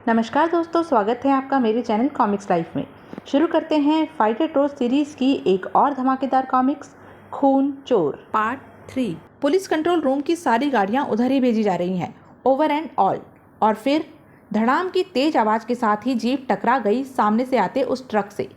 नमस्कार दोस्तों, स्वागत है आपका मेरे चैनल कॉमिक्स लाइफ में। शुरू करते हैं फाइटर टोर्च सीरीज की एक और धमाकेदार कॉमिक्स, खून चोर पार्ट 3। पुलिस कंट्रोल रूम की सारी गाड़ियां उधर ही भेजी जा रही हैं, ओवर एंड ऑल। और फिर धड़ाम की तेज आवाज़ के साथ ही जीप टकरा गई सामने से आते उस ट्रक से।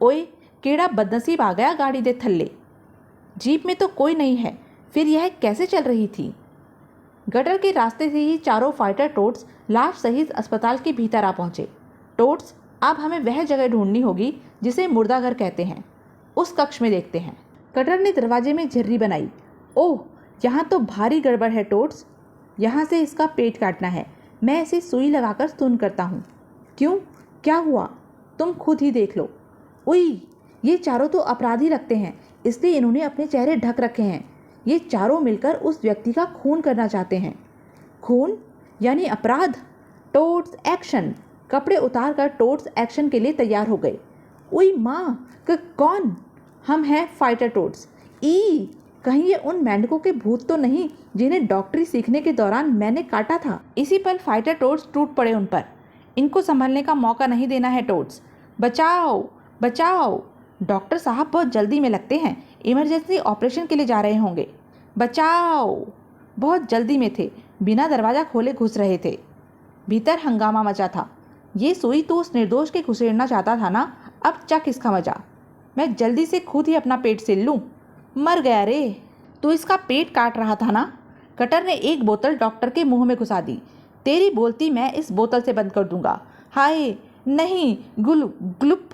ओए केड़ा बदनसीब आ गया गाड़ी दे थल्ले। जीप में तो कोई नहीं है, फिर यह कैसे चल रही थी? गटर के रास्ते से ही चारों फाइटर टोट्स लाश सहित अस्पताल के भीतर आ पहुंचे। टोट्स, अब हमें वह जगह ढूंढनी होगी जिसे मुर्दाघर कहते हैं। उस कक्ष में देखते हैं। गटर ने दरवाजे में झर्री बनाई। ओह, यहाँ तो भारी गड़बड़ है टोट्स। यहाँ से इसका पेट काटना है। मैं इसे सुई लगाकर सुन करता हूँ। क्यों, क्या हुआ? तुम खुद ही देख लो। उई, ये चारों तो अपराधी लगते हैं, इसलिए इन्होंने अपने चेहरे ढक रखे हैं। ये चारों मिलकर उस व्यक्ति का खून करना चाहते हैं। खून यानी अपराध। टोट्स एक्शन। कपड़े उतार कर टोट्स एक्शन के लिए तैयार हो गए। उई माँ, कौन? हम हैं फाइटर टोट्स। ई, कहीं ये उन मेंढकों के भूत तो नहीं जिन्हें डॉक्टरी सीखने के दौरान मैंने काटा था? इसी पल फाइटर टोट्स टूट पड़े उन पर। इनको संभलने का मौका नहीं देना है टोट्स। बचाओ बचाओ। डॉक्टर साहब बहुत जल्दी में लगते हैं, इमरजेंसी ऑपरेशन के लिए जा रहे होंगे। बचाओ। बहुत जल्दी में थे, बिना दरवाज़ा खोले घुस रहे थे। भीतर हंगामा मचा था। ये सुई तो उस निर्दोष के घुसेड़ना चाहता था ना, अब चक इसका मजा। मैं जल्दी से खुद ही अपना पेट सिल लूँ। मर गया रे। तो इसका पेट काट रहा था ना? कटर ने एक बोतल डॉक्टर के मुंह में घुसा दी। तेरी बोलती मैं इस बोतल से बंद कर दूंगा। हाय नहीं, ग्लुप।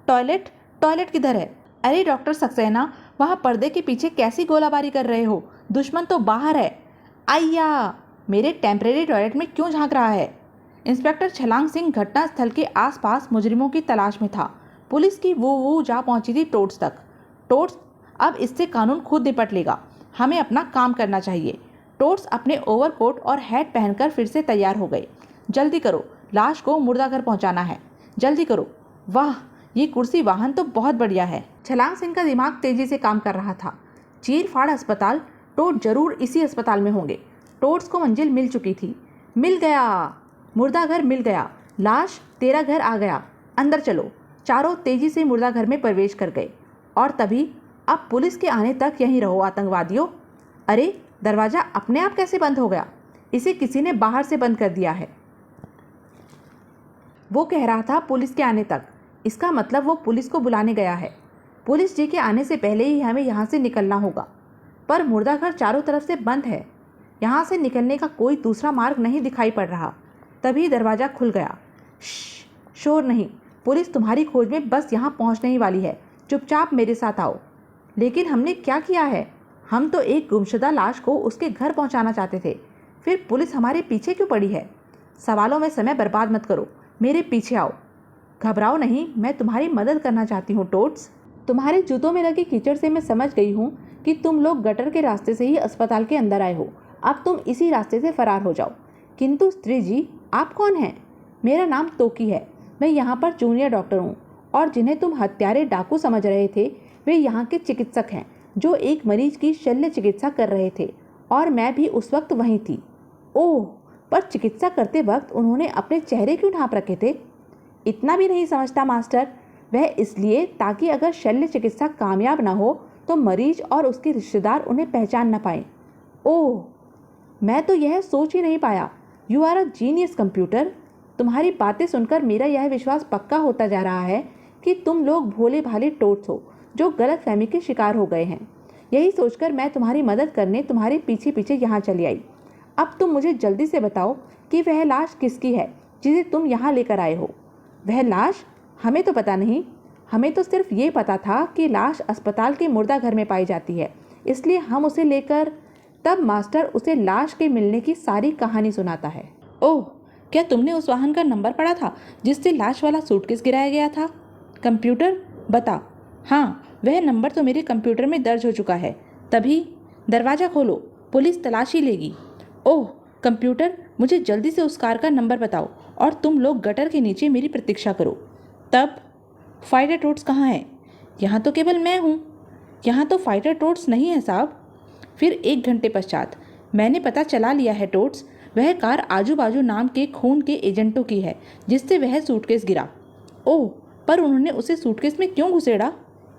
टॉयलेट टॉयलेट किधर है? अरे डॉक्टर सक्सेना, वहाँ पर्दे के पीछे कैसी गोलाबारी कर रहे हो? दुश्मन तो बाहर है। आइया, मेरे टेम्परेरी टॉयलेट में क्यों झांक रहा है? इंस्पेक्टर छलांग सिंह घटनास्थल के आसपास मुजरिमों की तलाश में था। पुलिस की वो जा पहुंची थी टोट्स तक। टोट्स, अब इससे कानून खुद निपट लेगा। हमें अपना काम करना चाहिए। टोट्स अपने ओवरकोट और हैट पहनकर फिर से तैयार हो गए। जल्दी करो, लाश को मुर्दाघर पहुंचाना है। जल्दी करो। वाह, ये कुर्सी वाहन तो बहुत बढ़िया है। छलांग सिंह का दिमाग तेजी से काम कर रहा था। चीर फाड़ अस्पताल, टोट जरूर इसी अस्पताल में होंगे। टोट्स को मंजिल मिल चुकी थी। मिल गया, मुर्दाघर मिल गया। लाश, तेरा घर आ गया। अंदर चलो। चारों तेजी से मुर्दाघर में प्रवेश कर गए। और तभी, अब पुलिस के आने तक यहीं रहो आतंकवादियों। अरे, दरवाज़ा अपने आप कैसे बंद हो गया? इसे किसी ने बाहर से बंद कर दिया है। वो कह रहा था पुलिस के आने तक। इसका मतलब वो पुलिस को बुलाने गया है। पुलिस जी के आने से पहले ही हमें यहाँ से निकलना होगा। पर मुर्दाघर चारों तरफ से बंद है। यहाँ से निकलने का कोई दूसरा मार्ग नहीं दिखाई पड़ रहा। तभी दरवाज़ा खुल गया। शोर नहीं, पुलिस तुम्हारी खोज में बस यहाँ पहुँचने ही वाली है। चुपचाप मेरे साथ आओ। लेकिन हमने क्या किया है? हम तो एक गुमशुदा लाश को उसके घर पहुँचाना चाहते थे। फिर पुलिस हमारे पीछे क्यों पड़ी है? सवालों में समय बर्बाद मत करो, मेरे पीछे आओ। घबराओ नहीं, मैं तुम्हारी मदद करना चाहती हूँ टोट्स। तुम्हारे जूतों में लगे कीचड़ से मैं समझ गई हूँ कि तुम लोग गटर के रास्ते से ही अस्पताल के अंदर आए हो। अब तुम इसी रास्ते से फरार हो जाओ। किंतु स्त्री जी, आप कौन हैं? मेरा नाम तोकी है। मैं यहाँ पर जूनियर डॉक्टर हूँ। और जिन्हें तुम हत्यारे डाकू समझ रहे थे, वे यहाँ के चिकित्सक हैं जो एक मरीज की शल्य चिकित्सा कर रहे थे। और मैं भी उस वक्त वहीं थी। ओह, पर चिकित्सा करते वक्त उन्होंने अपने चेहरे क्यों ढांप रखे थे? इतना भी नहीं समझता मास्टर। वह इसलिए ताकि अगर शल्य चिकित्सा कामयाब न हो तो मरीज और उसके रिश्तेदार उन्हें पहचान न पाएं। ओह, मैं तो यह सोच ही नहीं पाया। You are a genius computer. तुम्हारी बातें सुनकर मेरा यह विश्वास पक्का होता जा रहा है कि तुम लोग भोले भाले टोट्स हो जो गलतफहमी के शिकार हो गए हैं। यही सोचकर मैं तुम्हारी मदद करने तुम्हारे पीछे पीछे यहाँ चली आई। अब तुम मुझे जल्दी से बताओ कि वह लाश किसकी है जिसे तुम यहाँ लेकर आए हो? वह लाश? हमें तो पता नहीं। हमें तो सिर्फ ये पता था कि लाश अस्पताल के मुर्दाघर में पाई जाती है, इसलिए हम उसे लेकर। तब मास्टर उसे लाश के मिलने की सारी कहानी सुनाता है। ओह, क्या तुमने उस वाहन का नंबर पढ़ा था जिससे लाश वाला सूटकेस गिराया गया था? कंप्यूटर बता। हाँ, वह नंबर तो मेरे कंप्यूटर में दर्ज हो चुका है। तभी, दरवाज़ा खोलो, पुलिस तलाशी लेगी। ओह कंप्यूटर, मुझे जल्दी से उस कार का नंबर बताओ और तुम लोग गटर के नीचे मेरी प्रतीक्षा करो। तब, फाइटर टोट्स कहाँ है? यहाँ तो केवल मैं हूँ। यहाँ तो फाइटर टोट्स नहीं है साहब। फिर 1 घंटे पश्चात, मैंने पता चला लिया है टोट्स। वह कार आजू बाजू नाम के खून के एजेंटों की है जिससे वह सूटकेस गिरा। ओह, पर उन्होंने उसे सूटकेस में क्यों घुसेड़ा?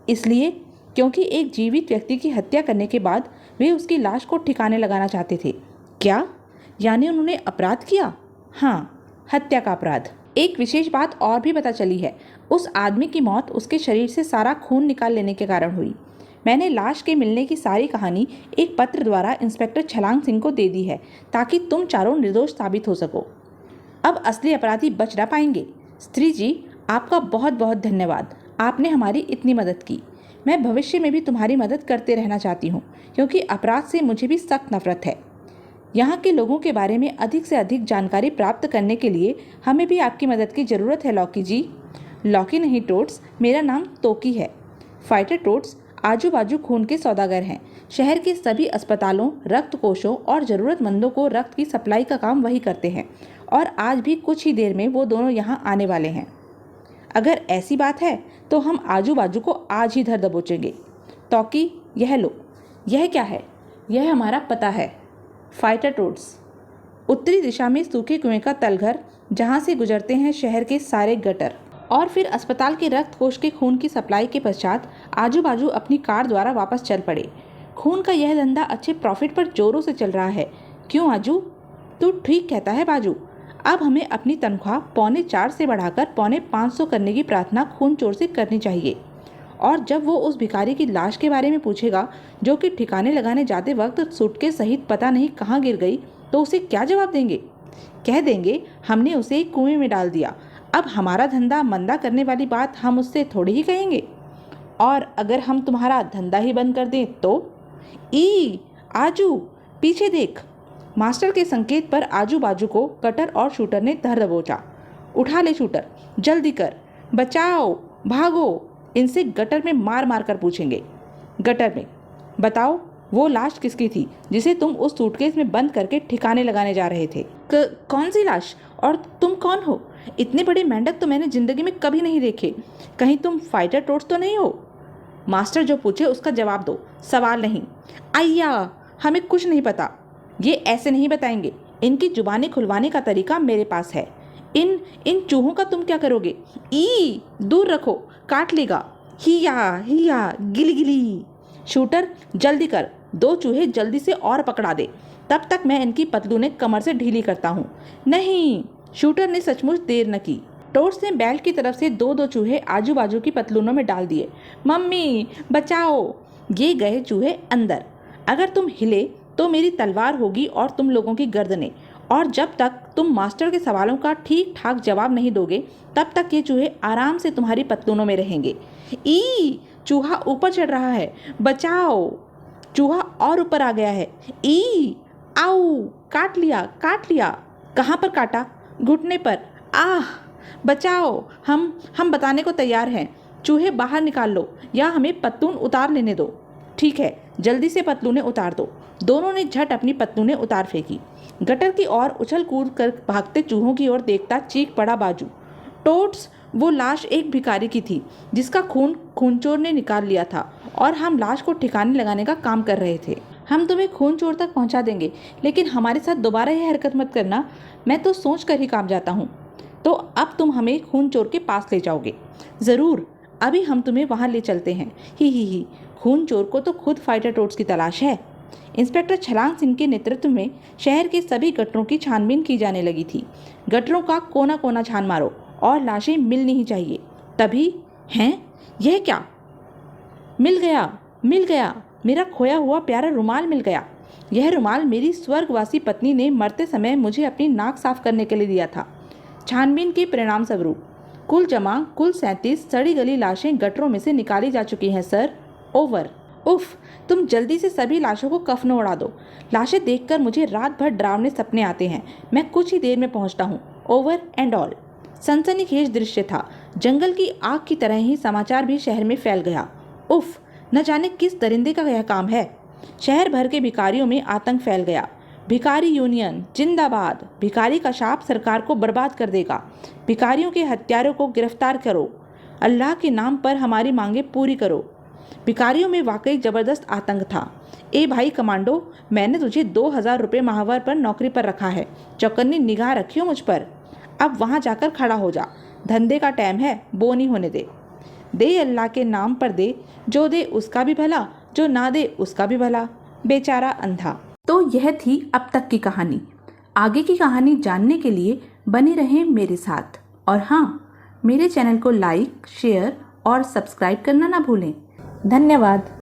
इसलिए क्योंकि एक जीवित व्यक्ति की हत्या करने के बाद वे उसकी लाश को ठिकाने लगाना चाहते थे। क्या? यानी उन्होंने अपराध किया? हाँ, हत्या का अपराध। एक विशेष बात और भी पता चली है। उस आदमी की मौत उसके शरीर से सारा खून निकाल लेने के कारण हुई। मैंने लाश के मिलने की सारी कहानी एक पत्र द्वारा इंस्पेक्टर छलांग सिंह को दे दी है ताकि तुम चारों निर्दोष साबित हो सको। अब असली अपराधी बच ना पाएंगे। स्त्री जी, आपका बहुत बहुत धन्यवाद। आपने हमारी इतनी मदद की। मैं भविष्य में भी तुम्हारी मदद करते रहना चाहती हूँ क्योंकि अपराध से मुझे भी सख्त नफरत है। यहाँ के लोगों के बारे में अधिक से अधिक जानकारी प्राप्त करने के लिए हमें भी आपकी मदद की ज़रूरत है लॉकी जी। लॉकी नहीं टोट्स, मेरा नाम तोकी है। फाइटर टोट्स आजू बाजू खून के सौदागर हैं। शहर के सभी अस्पतालों, रक्त कोषों और ज़रूरतमंदों को रक्त की सप्लाई का काम वही करते हैं और आज भी कुछ ही देर में वो दोनों यहाँ आने वाले हैं। अगर ऐसी बात है तो हम आजू बाजू को आज ही धर दबोचेंगे। तोकी, यह लो। यह क्या है? यह हमारा पता है। फाइटर टोट्स, उत्तरी दिशा में सूखे कुएं का तलघर जहाँ से गुजरते हैं शहर के सारे गटर, और फिर अस्पताल के रक्त कोष के खून की सप्लाई के पश्चात आजू बाजू अपनी कार द्वारा वापस चल पड़े। खून का यह धंधा अच्छे प्रॉफिट पर जोरों से चल रहा है। क्यों आजू? तू ठीक कहता है बाजू। अब हमें अपनी तनख्वाह 4.25 से बढ़ाकर 4.5 करने की प्रार्थना खून चोर से करनी चाहिए। और जब वो उस भिखारी की लाश के बारे में पूछेगा जो कि ठिकाने लगाने जाते वक्त सूटकेस सहित पता नहीं कहाँ गिर गई, तो उसे क्या जवाब देंगे? कह देंगे हमने उसे एक कुएं में डाल दिया। अब हमारा धंधा मंदा करने वाली बात हम उससे थोड़ी ही कहेंगे। और अगर हम तुम्हारा धंधा ही बंद कर दें तो? आजू, पीछे देख। मास्टर के संकेत पर आजू बाजू को कटर और शूटर ने धर दबोचा। उठा ले शूटर, जल्दी कर। बचाओ, भागो। इनसे गटर में मार मार कर पूछेंगे। गटर में, बताओ वो लाश किसकी थी जिसे तुम उस सूटकेस में बंद करके ठिकाने लगाने जा रहे थे? कौन सी लाश? और तुम कौन हो? इतने बड़े मेंढक तो मैंने जिंदगी में कभी नहीं देखे। कहीं तुम फाइटर टोट्स तो नहीं हो? मास्टर जो पूछे उसका जवाब दो, सवाल नहीं। आइया, हमें कुछ नहीं पता। ये ऐसे नहीं बताएंगे। इनकी जुबानी खुलवाने का तरीका मेरे पास है। इन चूहों का तुम क्या करोगे? दूर रखो, काट लेगा। हिया गिली गिली। शूटर, जल्दी कर। 2 चूहे जल्दी से और पकड़ा दे। तब तक मैं इनकी पतलूनें कमर से ढीली करता हूँ। नहीं, शूटर ने सचमुच देर न की। टोट्स ने बेल्ट की तरफ से 2-2 चूहे आजू बाजू की पतलूनों में डाल दिए। मम्मी बचाओ। ये गए चूहे अंदर। अगर तुम हिले तो मेरी तलवार होगी और तुम लोगों की गर्दनें। और जब तक तुम मास्टर के सवालों का ठीक ठाक जवाब नहीं दोगे तब तक ये चूहे आराम से तुम्हारी पतलूनों में रहेंगे। चूहा ऊपर चढ़ रहा है, बचाओ। चूहा और ऊपर आ गया है। आऊ, काट लिया। कहाँ पर काटा? घुटने पर। बचाओ। हम बताने को तैयार हैं। चूहे बाहर निकाल लो या हमें पतलून उतार लेने दो। ठीक है, जल्दी से पतलूनें उतार दो। दोनों ने झट अपनी पतलूनें उतार फेंकी। गटर की ओर उछल कूद कर भागते चूहों की ओर देखता चीख पड़ा बाजू। टोट्स, वो लाश एक भिखारी की थी जिसका खून चोर ने निकाल लिया था और हम लाश को ठिकाने लगाने का काम कर रहे थे। हम तुम्हें खून चोर तक पहुंचा देंगे, लेकिन हमारे साथ दोबारा यह हरकत मत करना। मैं तो सोच कर ही काम जाता हूँ। तो अब तुम हमें खून चोर के पास ले जाओगे? ज़रूर, अभी हम तुम्हें वहाँ ले चलते हैं। ही। खून चोर को तो खुद फाइटर टोट्स की तलाश है। इंस्पेक्टर छलांग सिंह के नेतृत्व में शहर के सभी गटरों की छानबीन की जाने लगी थी। गटरों का कोना कोना छान मारो और लाशें मिलनी ही चाहिए। तभी हैं, यह क्या? मिल गया। मेरा खोया हुआ प्यारा रुमाल मिल गया। यह रुमाल मेरी स्वर्गवासी पत्नी ने मरते समय मुझे अपनी नाक साफ करने के लिए दिया था। छानबीन के परिणाम स्वरूप कुल 37 सड़ी गली लाशें गटरों में से निकाली जा चुकी हैं सर। ओवर। उफ, तुम जल्दी से सभी लाशों को कफनों उड़ा दो। लाशें देखकर मुझे रात भर डरावने सपने आते हैं। मैं कुछ ही देर में पहुंचता हूँ। Over and all. सनसनीखेज दृश्य था। जंगल की आग की तरह ही समाचार भी शहर में फैल गया। उफ, न जाने किस दरिंदे का यह काम है। शहर भर के भिखारियों में आतंक फैल गया। भिखारी यूनियन जिंदाबाद। भिखारी का शाप सरकार को बर्बाद कर देगा। भिखारियों के हत्यारों को गिरफ्तार करो। अल्लाह के नाम पर हमारी मांगे पूरी करो। भिखारियों में वाकई ज़बरदस्त आतंक था। ए भाई कमांडो, मैंने तुझे 2000 रुपये माहवार पर नौकरी पर रखा है, चौकन्नी निगाह रखियो मुझ पर। अब वहाँ जाकर खड़ा हो जा, धंधे का टाइम है, वो नहीं होने दे। दे अल्लाह के नाम पर दे, जो दे उसका भी भला, जो ना दे उसका भी भला, बेचारा अंधा। तो यह थी अब तक की कहानी। आगे की कहानी जानने के लिए बने रहें मेरे साथ। और हाँ, मेरे चैनल को लाइक, शेयर और सब्सक्राइब करना ना भूलें। धन्यवाद।